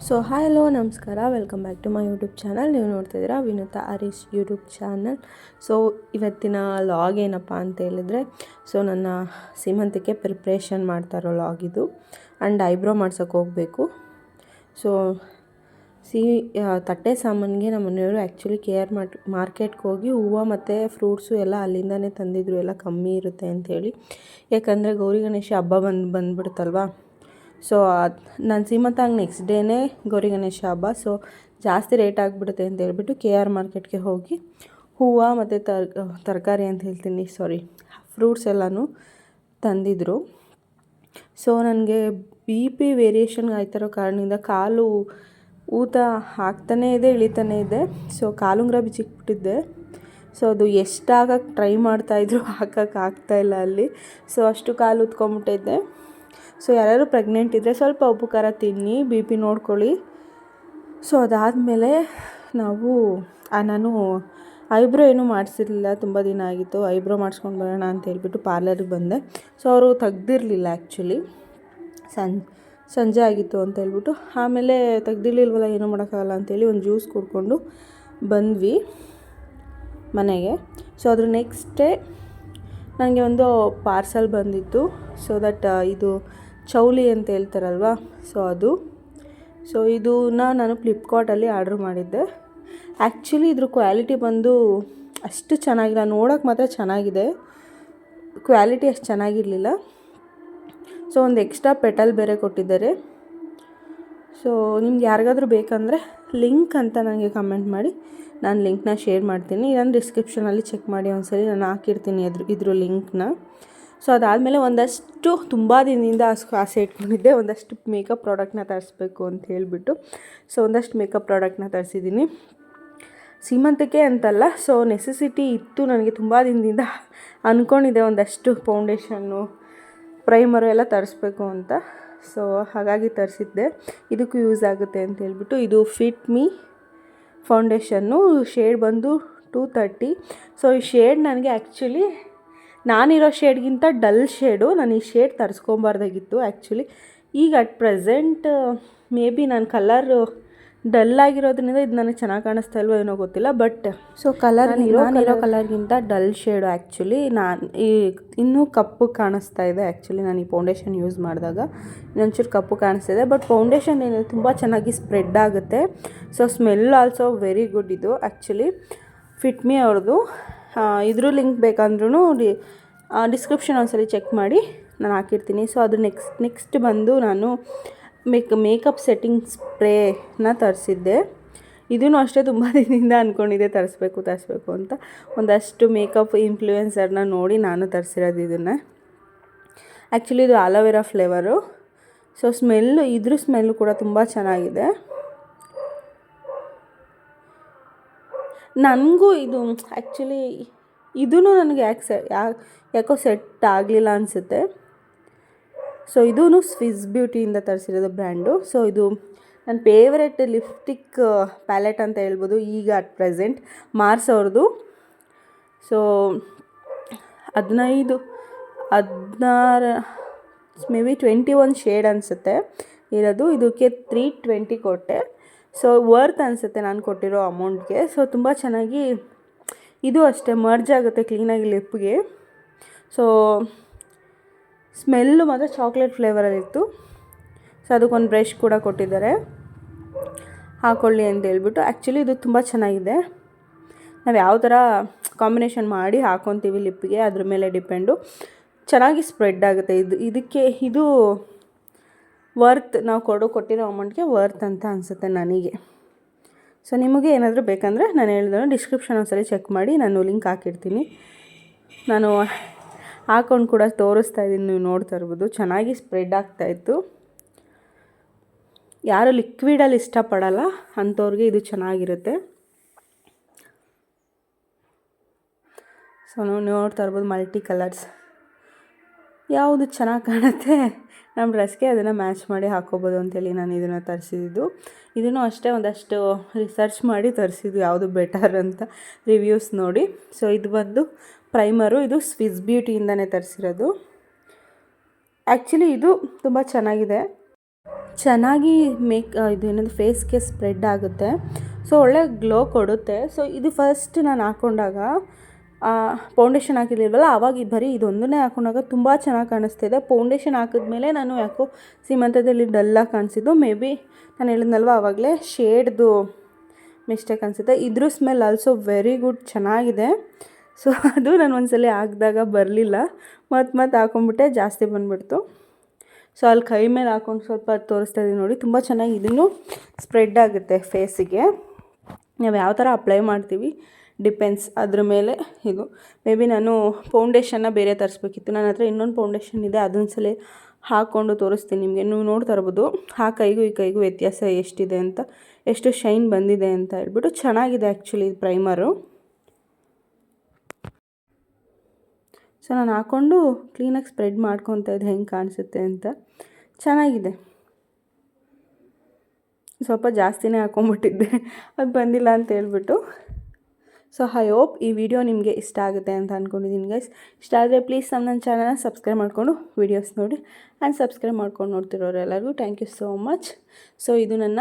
So hi hello ನಮಸ್ಕಾರ, welcome back to my YouTube channel. ನೀವು ನೋಡ್ತಿದ್ದೀರಾ Vinutha Harish YouTube channel. So ಇವತ್ತಿನ ಲಾಗ್ ಏನಪ್ಪ ಅಂತ ಹೇಳಿದ್ರೆ, ಸೊ ನನ್ನ ಸೀಮಂತಕ್ಕೆ ಪ್ರಿಪ್ರೇಷನ್ ಮಾಡ್ತಾ ಇರೋ ಲಾಗ್ ಇದು. ಆ್ಯಂಡ್ ಐಬ್ರೋ ಮಾಡ್ಸೋಕೆ ಹೋಗಬೇಕು. ಸೊ ತಟ್ಟೆ ಸಾಮಾನಿಗೆ ನಮ್ಮ ಮನೆಯವರು ಆ್ಯಕ್ಚುಲಿ KR ಮಾರ್ಕೆಟ್ಗೆ ಹೋಗಿ ಹೂವು ಮತ್ತು ಫ್ರೂಟ್ಸು ಎಲ್ಲ ಅಲ್ಲಿಂದನೇ ತಂದಿದ್ರು, ಎಲ್ಲ ಕಮ್ಮಿ ಇರುತ್ತೆ ಅಂಥೇಳಿ. ಯಾಕಂದರೆ ಗೌರಿ ಗಣೇಶ ಹಬ್ಬ ಬಂದುಬಿಡುತ್ತಲ್ವ. ಸೊ ನಾನು ಸೀಮಂತ ಹಂಗೆ ನೆಕ್ಸ್ಟ್ ಡೇನೇ ಗೌರಿ ಗಣೇಶ ಹಬ್ಬ. ಸೊ ಜಾಸ್ತಿ ರೇಟ್ ಆಗಿಬಿಡುತ್ತೆ ಅಂತ ಹೇಳ್ಬಿಟ್ಟು KR ಮಾರ್ಕೆಟ್ಗೆ ಹೋಗಿ ಹೂವು ಮತ್ತು ತರಕಾರಿ ಅಂತ ಹೇಳ್ತೀನಿ, ಫ್ರೂಟ್ಸ್ ಎಲ್ಲನೂ ತಂದಿದ್ದರು. ಸೊ ನನಗೆ BP ವೇರಿಯೇಷನ್ ಆಯ್ತಿರೋ ಕಾರಣದಿಂದ ಕಾಲು ಊತ ಆಗ್ತಾನೇ ಇದೆ, ಇಳಿತಾನೇ ಇದೆ. ಸೊ ಕಾಲುಂಗುರ ಬಿಚ್ಚಿಕ್ಬಿಟ್ಟಿದ್ದೆ. ಸೊ ಅದು ಎಷ್ಟು ಹಾಕಕ್ಕೆ ಟ್ರೈ ಮಾಡ್ತಾಯಿದ್ರು, ಹಾಕಕ್ಕೆ ಆಗ್ತಾಯಿಲ್ಲ ಅಲ್ಲಿ. ಸೊ ಅಷ್ಟು ಕಾಲು ಊದ್ಕೊಂಬಿಟ್ಟಿದ್ದೆ. ಸೊ ಯಾರ್ಯಾರು ಪ್ರೆಗ್ನೆಂಟ್ ಇದ್ದರೆ ಸ್ವಲ್ಪ ಉಪ್ಪು ಖಾರ ತಿನ್ನಿ, BP ನೋಡ್ಕೊಳ್ಳಿ. ಸೊ ಅದಾದಮೇಲೆ ನಾನು ಐಬ್ರೋ ಏನೂ ಮಾಡಿಸಿರಲಿಲ್ಲ, ತುಂಬ ದಿನ ಆಗಿತ್ತು. ಐಬ್ರೋ ಮಾಡಿಸ್ಕೊಂಡು ಬರೋಣ ಅಂತ ಹೇಳ್ಬಿಟ್ಟು ಪಾರ್ಲರಿಗೆ ಬಂದೆ. ಸೊ ಅವರು ತೆಗ್ದಿರಲಿಲ್ಲ ಆ್ಯಕ್ಚುಲಿ, ಸಂಜೆ ಆಗಿತ್ತು ಅಂತ ಹೇಳ್ಬಿಟ್ಟು. ಆಮೇಲೆ ತೆಗ್ದಿರ್ಲಿಲ್ವಲ್ಲ, ಏನೂ ಮಾಡೋಕ್ಕಾಗಲ್ಲ ಅಂತೇಳಿ ಒಂದು ಜ್ಯೂಸ್ ಕುಡ್ಕೊಂಡು ಬಂದ್ವಿ ಮನೆಗೆ. ಸೊ ಅದ್ರ ನೆಕ್ಸ್ಟ್ ಡೇ ನನಗೆ ಒಂದು ಪಾರ್ಸಲ್ ಬಂದಿತ್ತು. ಸೊ ದಟ್ ಇದು ಚೌಲಿ ಅಂತ ಹೇಳ್ತಾರಲ್ವ, ಸೊ ಇದನ್ನ ನಾನು ಫ್ಲಿಪ್ಕಾರ್ಟಲ್ಲಿ ಆರ್ಡ್ರ್ ಮಾಡಿದ್ದೆ. ಆ್ಯಕ್ಚುಲಿ ಇದ್ರ ಕ್ವಾಲಿಟಿ ಬಂದು ಅಷ್ಟು ಚೆನ್ನಾಗಿಲ್ಲ. ನೋಡೋಕೆ ಮಾತ್ರ ಚೆನ್ನಾಗಿದೆ, ಕ್ವಾಲಿಟಿ ಅಷ್ಟು ಚೆನ್ನಾಗಿರಲಿಲ್ಲ. ಸೊ ಒಂದು ಎಕ್ಸ್ಟ್ರಾ ಪೆಟಲ್ ಬೇರೆ ಕೊಟ್ಟಿದ್ದಾರೆ. ಸೊ ನಿಮ್ಗೆ ಯಾರಿಗಾದ್ರೂ ಬೇಕಂದರೆ ಲಿಂಕ್ ಅಂತ ನನಗೆ ಕಮೆಂಟ್ ಮಾಡಿ, ನಾನು ಲಿಂಕ್ನ ಶೇರ್ ಮಾಡ್ತೀನಿ. ನಾನು ಡಿಸ್ಕ್ರಿಪ್ಷನಲ್ಲಿ ಚೆಕ್ ಮಾಡಿ ಒಂದ್ಸರಿ ನಾನು ಹಾಕಿರ್ತೀನಿ ಇದ್ರ ಲಿಂಕ್ನ. ಸೊ ಅದಾದಮೇಲೆ ಒಂದಷ್ಟು ತುಂಬ ದಿನದಿಂದ ಆಸೆ ಇಟ್ಕೊಂಡಿದ್ದೆ, ಒಂದಷ್ಟು ಮೇಕಪ್ ಪ್ರಾಡಕ್ಟ್ನ ತರಿಸ್ಬೇಕು ಅಂತ ಹೇಳಿಬಿಟ್ಟು. ಸೊ ಒಂದಷ್ಟು ಮೇಕಪ್ ಪ್ರಾಡಕ್ಟ್ನ ತರಿಸಿದ್ದೀನಿ, ಸೀಮಂತಕ್ಕೆ ಅಂತಲ್ಲ. ಸೊ ನೆಸೆಸಿಟಿ ಇತ್ತು ನನಗೆ, ತುಂಬ ದಿನದಿಂದ ಅಂದ್ಕೊಂಡಿದ್ದೆ ಒಂದಷ್ಟು ಫೌಂಡೇಶನ್ನು, ಪ್ರೈಮರು ಎಲ್ಲ ತರಿಸ್ಬೇಕು ಅಂತ. ಸೊ ಹಾಗಾಗಿ ತರಿಸಿದ್ದೆ, ಇದಕ್ಕೂ ಯೂಸ್ ಆಗುತ್ತೆ ಅಂತ ಹೇಳ್ಬಿಟ್ಟು. ಇದು ಫಿಟ್ ಮೀ ಫೌಂಡೇಶನ್ನು, ಶೇಡ್ ಬಂದು 230. ಸೊ ಈ ಶೇಡ್ ನನಗೆ ಆ್ಯಕ್ಚುಲಿ ನಾನಿರೋ ಶೇಡ್ಗಿಂತ ಡಲ್ ಶೇಡು. ನಾನು ಈ ಶೇಡ್ ತರಿಸ್ಕೊಬಾರ್ದಾಗಿತ್ತು ಆ್ಯಕ್ಚುಲಿ. ಈಗ ಅಟ್ ಪ್ರೆಸೆಂಟ್ ಮೇ ಬಿ ನಾನು ಕಲರು ಡಲ್ ಆಗಿರೋದ್ರಿಂದ ಇದು ನನಗೆ ಚೆನ್ನಾಗಿ ಕಾಣಿಸ್ತಾ ಇಲ್ವೋ ಏನೋ ಗೊತ್ತಿಲ್ಲ. ಬಟ್ ಸೊ ನಾನಿರೋ ಕಲರ್ಗಿಂತ ಡಲ್ ಶೇಡು ಆ್ಯಕ್ಚುಲಿ ಇನ್ನೂ ಕಪ್ಪು ಕಾಣಿಸ್ತಾ ಇದೆ. ಆ್ಯಕ್ಚುಲಿ ನಾನು ಈ ಫೌಂಡೇಶನ್ ಯೂಸ್ ಮಾಡಿದಾಗ ಇನ್ನೊಂಚೂರು ಕಪ್ಪು ಕಾಣಿಸ್ತಾ ಇದೆ. ಬಟ್ ಫೌಂಡೇಶನ್ ಏನಿದೆ ತುಂಬ ಚೆನ್ನಾಗಿ ಸ್ಪ್ರೆಡ್ ಆಗುತ್ತೆ. So smell also very good. ಇದು ಆ್ಯಕ್ಚುಲಿ ಫಿಟ್ ಮೀ ಅವ್ರದ್ದು. ಇದ್ರ ಲಿಂಕ್ ಬೇಕಂದ್ರೂ ಡಿಸ್ಕ್ರಿಪ್ಷನ್ ಒಂದ್ಸರಿ ಚೆಕ್ ಮಾಡಿ, ನಾನು ಹಾಕಿರ್ತೀನಿ. ಸೊ ಅದು ನೆಕ್ಸ್ಟ್ ಬಂದು ನಾನು ಮೇಕಪ್ ಸೆಟ್ಟಿಂಗ್ ಸ್ಪ್ರೇನ ತರಿಸಿದ್ದೆ. ಇದೂ ಅಷ್ಟೇ ತುಂಬ ದಿನದಿಂದ ಅಂದ್ಕೊಂಡಿದ್ದೆ ತರಿಸ್ಬೇಕು ಅಂತ. ಒಂದಷ್ಟು ಮೇಕಪ್ ಇನ್ಫ್ಲೂಯೆನ್ಸರ್ನ ನೋಡಿ ನಾನು ತರಿಸಿರೋದು ಇದನ್ನು. ಆ್ಯಕ್ಚುಲಿ ಇದು ಆಲೋವೆರಾ ಫ್ಲೇವರು. ಸೊ ಇದ್ರ ಸ್ಮೆಲ್ಲು ಕೂಡ ತುಂಬ ಚೆನ್ನಾಗಿದೆ. ನನಗೂ ಇದು ಆ್ಯಕ್ಚುಲಿ ಇದೂ ನನಗೆ ಯಾಕೋ ಸೆಟ್ ಆಗಲಿಲ್ಲ ಅನಿಸುತ್ತೆ. ಸೊ ಇದೂ ಸ್ವಿಸ್ ಬ್ಯೂಟಿಯಿಂದ ತರಿಸಿರೋದು ಬ್ರ್ಯಾಂಡು. ಸೊ ಇದು ನನ್ನ ಫೇವ್ರೆಟ್ ಲಿಪ್ಸ್ಟಿಕ್ ಪ್ಯಾಲೆಟ್ ಅಂತ ಹೇಳ್ಬೋದು ಈಗ ಅಟ್ ಪ್ರೆಸೆಂಟ್, ಮಾರ್ಸ್ ಅವ್ರದ್ದು. ಸೊ 16 ಮೇ ಬಿ 21 ಶೇಡ್ ಅನಿಸುತ್ತೆ ಇರೋದು. ಇದಕ್ಕೆ 320 ಕೊಟ್ಟೆ. ಸೊ ವರ್ತ್ ಅನಿಸುತ್ತೆ ನಾನು ಕೊಟ್ಟಿರೋ ಅಮೌಂಟ್ಗೆ. ಸೊ ತುಂಬ ಚೆನ್ನಾಗಿ ಇದು ಅಷ್ಟೇ ಮರ್ಜ್ ಆಗುತ್ತೆ ಕ್ಲೀನಾಗಿ ಲಿಪ್ಗೆ. ಸೊ ಸ್ಮೆಲ್ಲು ಮಾತ್ರ ಚಾಕ್ಲೇಟ್ ಫ್ಲೇವರಲ್ಲಿತ್ತು. ಸೊ ಅದಕ್ಕೊಂದು ಬ್ರಷ್ ಕೂಡ ಕೊಟ್ಟಿದ್ದಾರೆ, ಹಾಕ್ಕೊಳ್ಳಿ ಅಂತ ಹೇಳ್ಬಿಟ್ಟು. ಆ್ಯಕ್ಚುಲಿ ಇದು ತುಂಬ ಚೆನ್ನಾಗಿದೆ. ನಾವು ಯಾವ ಥರ ಕಾಂಬಿನೇಷನ್ ಮಾಡಿ ಹಾಕ್ಕೊತೀವಿ ಲಿಪ್ಪಿಗೆ ಅದ್ರ ಮೇಲೆ ಡಿಪೆಂಡು. ಚೆನ್ನಾಗಿ ಸ್ಪ್ರೆಡ್ ಆಗುತ್ತೆ. ಇದು ವರ್ತ್, ನಾವು ಕೊಟ್ಟಿರೋ ಅಮೌಂಟ್ಗೆ ವರ್ತ್ ಅಂತ ಅನಿಸುತ್ತೆ ನನಗೆ. ಸೊ ನಿಮಗೆ ಏನಾದರೂ ಬೇಕಂದರೆ ನಾನು ಹೇಳಿದ್ರೆ ಡಿಸ್ಕ್ರಿಪ್ಷನ್ ಒಂದ್ಸರಿ ಚೆಕ್ ಮಾಡಿ, ನಾನು ಲಿಂಕ್ ಹಾಕಿರ್ತೀನಿ. ನಾನು ಹಾಕ್ಕೊಂಡು ಕೂಡ ತೋರಿಸ್ತಾ ಇದ್ದೀನಿ, ನೀವು ನೋಡ್ತಾ ಇರ್ಬೋದು. ಚೆನ್ನಾಗಿ ಸ್ಪ್ರೆಡ್ ಆಗ್ತಾಯಿತ್ತು. ಯಾರು ಲಿಕ್ವಿಡಲ್ಲಿ ಇಷ್ಟಪಡಲ್ಲ ಅಂಥವ್ರಿಗೆ ಇದು ಚೆನ್ನಾಗಿರುತ್ತೆ. ಸೊ ನಾವು ನೋಡ್ತಾ ಇರ್ಬೋದು ಮಲ್ಟಿ ಕಲರ್ಸ್, ಯಾವುದು ಚೆನ್ನಾಗಿ ಕಾಣುತ್ತೆ ನಮ್ಮ ಡ್ರೆಸ್ಗೆ ಅದನ್ನು ಮ್ಯಾಚ್ ಮಾಡಿ ಹಾಕ್ಕೋಬೋದು ಅಂತೇಳಿ ನಾನು ಇದನ್ನು ತರಿಸಿದ್ದು. ಇದನ್ನು ಅಷ್ಟೇ ಒಂದಷ್ಟು ರಿಸರ್ಚ್ ಮಾಡಿ ತರಿಸಿದ್ದು ಯಾವುದು ಬೆಟರ್ ಅಂತ ರಿವ್ಯೂಸ್ ನೋಡಿ. ಸೊ ಇದು ಬಂದು ಪ್ರೈಮರು, ಇದು ಸ್ವಿಸ್ ಬ್ಯೂಟಿಯಿಂದನೇ ತರಿಸಿರೋದು. ಆ್ಯಕ್ಚುಲಿ ಇದು ತುಂಬ ಚೆನ್ನಾಗಿದೆ. ಚೆನ್ನಾಗಿ ಇದೇನಂದ್ರೆ ಫೇಸ್ಗೆ ಸ್ಪ್ರೆಡ್ ಆಗುತ್ತೆ. ಸೊ ಒಳ್ಳೆ ಗ್ಲೋ ಕೊಡುತ್ತೆ. ಸೊ ಇದು ಫಸ್ಟ್ ನಾನು ಹಾಕ್ಕೊಂಡಾಗ ಫೌಂಡೇಶನ್ ಹಾಕಿರ್ಲಿಲ್ವಲ್ಲ, ಆವಾಗ ಬರೀ ಇದೊಂದನ್ನೇ ಹಾಕೊಂಡಾಗ ತುಂಬ ಚೆನ್ನಾಗಿ ಕಾಣಿಸ್ತಿದೆ. ಫೌಂಡೇಶನ್ ಹಾಕಿದ್ಮೇಲೆ ನಾನು ಯಾಕೋ ಸೀಮಂತದಲ್ಲಿ ಡಲ್ಲಾಗಿ ಕಾಣಿಸಿದ್ದು. ಮೇ ಬಿ ನಾನು ಹೇಳಿದ್ನಲ್ವ ಆವಾಗಲೇ ಶೇಡ್ದು ಮಿಸ್ಟೇಕ್ ಅನಿಸುತ್ತೆ. ಇದ್ರ ಸ್ಮೆಲ್ ಆಲ್ಸೋ ವೆರಿ ಗುಡ್, ಚೆನ್ನಾಗಿದೆ. ಸೊ ಅದು ನಾನು ಒಂದ್ಸಲ ಹಾಕಿದಾಗ ಬರಲಿಲ್ಲ, ಮತ್ತೆ ಹಾಕೊಂಡ್ಬಿಟ್ಟೆ, ಜಾಸ್ತಿ ಬಂದುಬಿಡ್ತು. ಸೊ ಅಲ್ಲಿ ಕೈ ಮೇಲೆ ಹಾಕ್ಕೊಂಡು ಸ್ವಲ್ಪ ತೋರಿಸ್ತಾ ಇದ್ದೀನಿ ನೋಡಿ, ತುಂಬ ಚೆನ್ನಾಗಿ ಇದನ್ನು ಸ್ಪ್ರೆಡ್ ಆಗುತ್ತೆ ಫೇಸಿಗೆ. ನಾವು ಯಾವ ಥರ ಅಪ್ಲೈ ಮಾಡ್ತೀವಿ ಡಿಪೆಂಡ್ಸ್ ಅದ್ರ ಮೇಲೆ. ಇದು ಮೇ ಬಿ ನಾನು ಫೌಂಡೇಶನ್ನ ಬೇರೆ ತರಿಸ್ಬೇಕಿತ್ತು. ನನ್ನ ಹತ್ರ ಇನ್ನೊಂದು ಫೌಂಡೇಶನ್ ಇದೆ, ಅದೊಂದ್ಸಲ ಹಾಕ್ಕೊಂಡು ತೋರಿಸ್ತೀನಿ ನಿಮಗೆ. ನೀವು ನೋಡ್ತಾ ಇರ್ಬೋದು ಆ ಕೈಗೂ ಈ ಕೈಗೂ ವ್ಯತ್ಯಾಸ ಎಷ್ಟಿದೆ ಅಂತ, ಎಷ್ಟು ಶೈನ್ ಬಂದಿದೆ ಅಂತ ಹೇಳ್ಬಿಟ್ಟು. ಚೆನ್ನಾಗಿದೆ ಆ್ಯಕ್ಚುಲಿ ಪ್ರೈಮರು. ಸೊ ನಾನು ಹಾಕ್ಕೊಂಡು ಕ್ಲೀನಾಗಿ ಸ್ಪ್ರೆಡ್ ಮಾಡ್ಕೊತಾ ಇದ್ದೆ ಹೆಂಗೆ ಕಾಣಿಸುತ್ತೆ ಅಂತ. ಚೆನ್ನಾಗಿದೆ. ಸ್ವಲ್ಪ ಜಾಸ್ತಿನೇ ಹಾಕ್ಕೊಂಬಿಟ್ಟಿದ್ದೆ, ಅದು ಬಂದಿಲ್ಲ ಅಂತ ಹೇಳ್ಬಿಟ್ಟು. ಸೊ ಐ ಹೋಪ್ ಈ ವಿಡಿಯೋ ನಿಮಗೆ ಇಷ್ಟ ಆಗುತ್ತೆ ಅಂತ ಅಂದ್ಕೊಂಡಿದ್ದೀನಿ ಗೈಸ್. ಇಷ್ಟ ಆದರೆ ಪ್ಲೀಸ್ ನನ್ನ ಚಾನಲ್ನ ಸಬ್ಸ್ಕ್ರೈಬ್ ಮಾಡಿಕೊಂಡು ವೀಡಿಯೋಸ್ ನೋಡಿ. ಆ್ಯಂಡ್ ಸಬ್ಸ್ಕ್ರೈಬ್ ಮಾಡ್ಕೊಂಡು ನೋಡ್ತಿರೋರು ಎಲ್ಲರಿಗೂ thank you so much. So ಇದು ನನ್ನ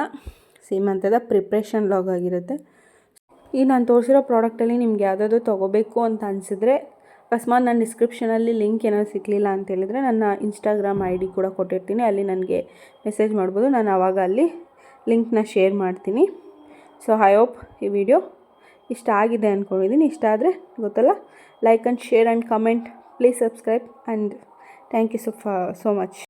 ಸೀಮಂತದ ಪ್ರಿಪ್ರೇಷನ್ ವ್ಲಾಗ್ ಆಗಿರುತ್ತೆ. ಈ ನಾನು ತೋರಿಸಿರೋ ಪ್ರಾಡಕ್ಟಲ್ಲಿ ನಿಮ್ಗೆ ಯಾವುದಾದ್ರು ತೊಗೋಬೇಕು ಅಂತ ಅನಿಸಿದ್ರೆ, ಅಕಸ್ಮಾತ್ ನನ್ನ ಡಿಸ್ಕ್ರಿಪ್ಷನಲ್ಲಿ ಲಿಂಕ್ ಏನಾದ್ರು ಸಿಗಲಿಲ್ಲ ಅಂತ ಹೇಳಿದರೆ ನನ್ನ ಇನ್ಸ್ಟಾಗ್ರಾಮ್ ID ಕೂಡ ಕೊಟ್ಟಿರ್ತೀನಿ, ಅಲ್ಲಿ ನನಗೆ ಮೆಸೇಜ್ ಮಾಡ್ಬೋದು. ನಾನು ಆವಾಗ ಅಲ್ಲಿ ಲಿಂಕ್ನ ಶೇರ್ ಮಾಡ್ತೀನಿ. ಸೊ ಐ ಹೋಪ್ ಈ ವಿಡಿಯೋ ಇಷ್ಟ ಆಗಿದೆ ಅಂದ್ಕೊಂಡಿದ್ದೀನಿ. ಇಷ್ಟ ಆದರೆ ಗೊತ್ತಲ್ಲ, like and share and comment. Please subscribe and thank you so much.